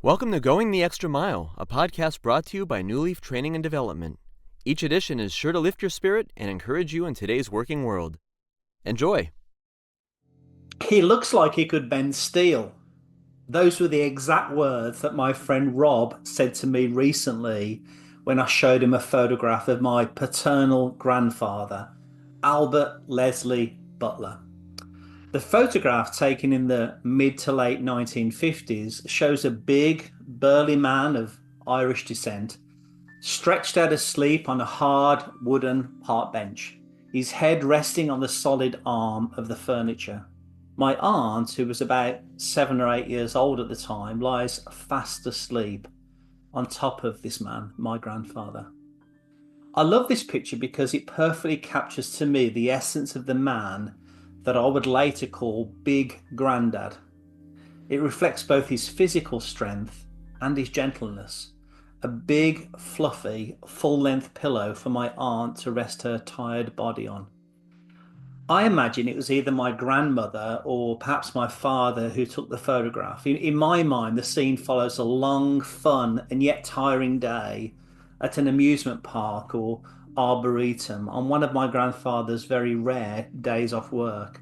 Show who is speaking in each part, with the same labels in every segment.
Speaker 1: Welcome to Going the Extra Mile, a podcast brought to you by Newleaf Training and Development. Each edition is sure to lift your spirit and encourage you in today's working world. Enjoy.
Speaker 2: He looks like he could bend steel. Those were the exact words that my friend Rob said to me recently when I showed him a photograph of my paternal grandfather, Albert Leslie Butler. The photograph, taken in the mid to late 1950s, shows a big, burly man of Irish descent, stretched out asleep on a hard wooden park bench, his head resting on the solid arm of the furniture. My aunt, who was about 7 or 8 years old at the time, lies fast asleep on top of this man, my grandfather. I love this picture because it perfectly captures to me the essence of the man that I would later call Big Grandad. It reflects both his physical strength and his gentleness. A big, fluffy, full-length pillow for my aunt to rest her tired body on. I imagine it was either my grandmother or perhaps my father who took the photograph. In my mind, the scene follows a long, fun, and yet tiring day at an amusement park or arboretum on one of my grandfather's very rare days off work,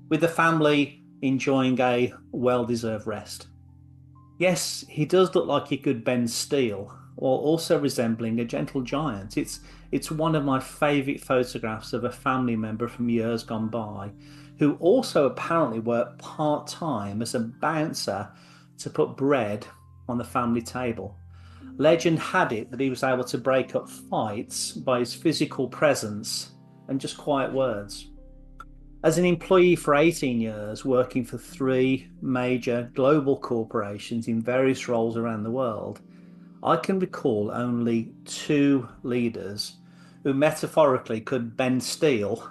Speaker 2: with the family enjoying a well-deserved rest. Yes, he does look like he could bend steel, while also resembling a gentle giant. It's one of my favourite photographs of a family member from years gone by, who also apparently worked part-time as a bouncer to put bread on the family table. Legend had it that he was able to break up fights by his physical presence and just quiet words. As an employee for 18 years, working for 3 major global corporations in various roles around the world, I can recall only 2 leaders who metaphorically could bend steel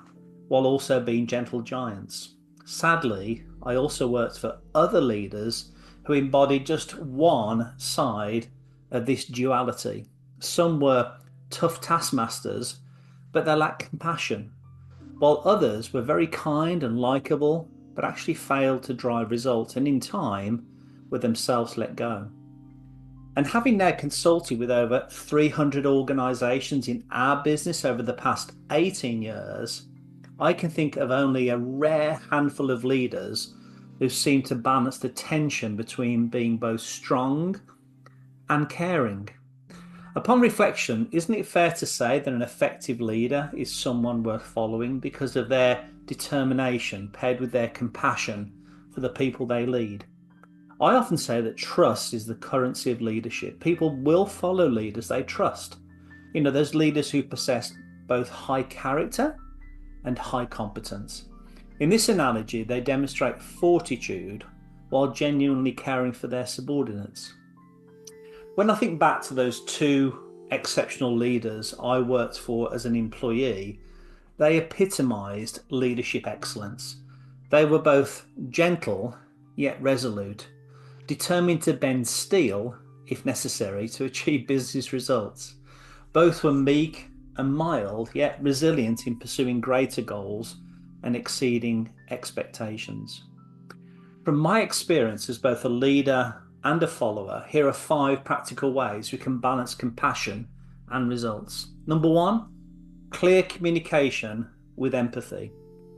Speaker 2: while also being gentle giants. Sadly, I also worked for other leaders who embodied just one side of this duality. Some were tough taskmasters, but they lacked compassion, while others were very kind and likable, but actually failed to drive results and in time were themselves let go. And having now consulted with over 300 organisations in our business over the past 18 years, I can think of only a rare handful of leaders who seem to balance the tension between being both strong and caring. Upon reflection, isn't it fair to say that an effective leader is someone worth following because of their determination paired with their compassion for the people they lead? I often say that trust is the currency of leadership. People will follow leaders they trust. Those leaders who possess both high character and high competence. In this analogy, they demonstrate fortitude while genuinely caring for their subordinates. When I think back to those 2 exceptional leaders I worked for as an employee, they epitomised leadership excellence. They were both gentle yet resolute, determined to bend steel, if necessary, to achieve business results. Both were meek and mild, yet resilient in pursuing greater goals and exceeding expectations. From my experience as both a leader and a follower, here are 5 practical ways we can balance compassion and results. Number 1, clear communication with empathy.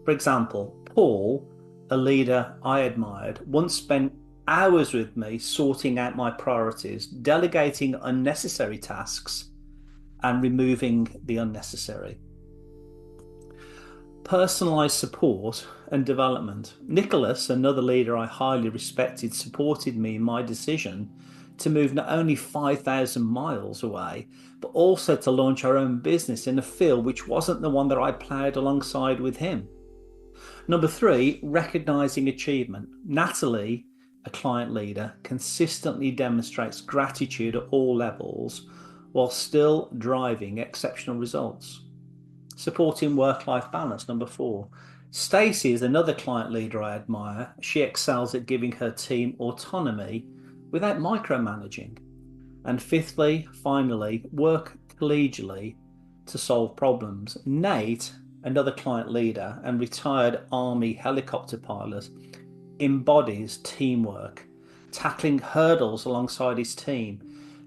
Speaker 2: For example, Paul, a leader I admired, once spent hours with me sorting out my priorities, delegating unnecessary tasks and removing the unnecessary. Personalised support and development. Nicholas, another leader I highly respected, supported me in my decision to move not only 5,000 miles away, but also to launch our own business in a field which wasn't the one that I ploughed alongside with him. Number 3, recognising achievement. Natalie, a client leader, consistently demonstrates gratitude at all levels while still driving exceptional results. Supporting work-life balance. Number 4. Stacey is another client leader I admire. She excels at giving her team autonomy without micromanaging. And 5thly, finally, work collegially to solve problems. Nate, another client leader and retired Army helicopter pilot, embodies teamwork, tackling hurdles alongside his team.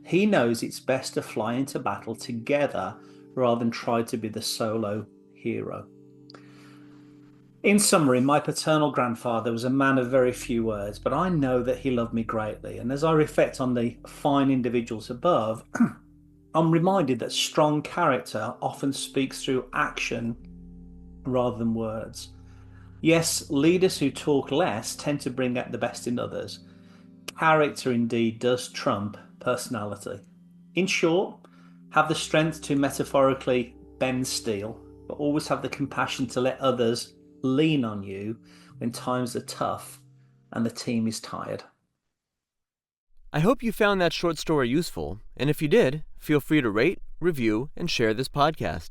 Speaker 2: He knows it's best to fly into battle together rather than try to be the solo hero. In summary, my paternal grandfather was a man of very few words, but I know that he loved me greatly. And as I reflect on the fine individuals above, I'm reminded that strong character often speaks through action rather than words. Yes, leaders who talk less tend to bring out the best in others. Character indeed does trump personality. In short, have the strength to metaphorically bend steel, but always have the compassion to let others lean on you when times are tough and the team is tired.
Speaker 1: I hope you found that short story useful, and if you did, feel free to rate, review, and share this podcast.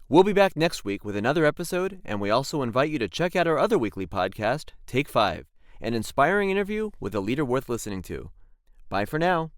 Speaker 1: We'll be back next week with another episode, and we also invite you to check out our other weekly podcast, Take 5, an inspiring interview with a leader worth listening to. Bye for now.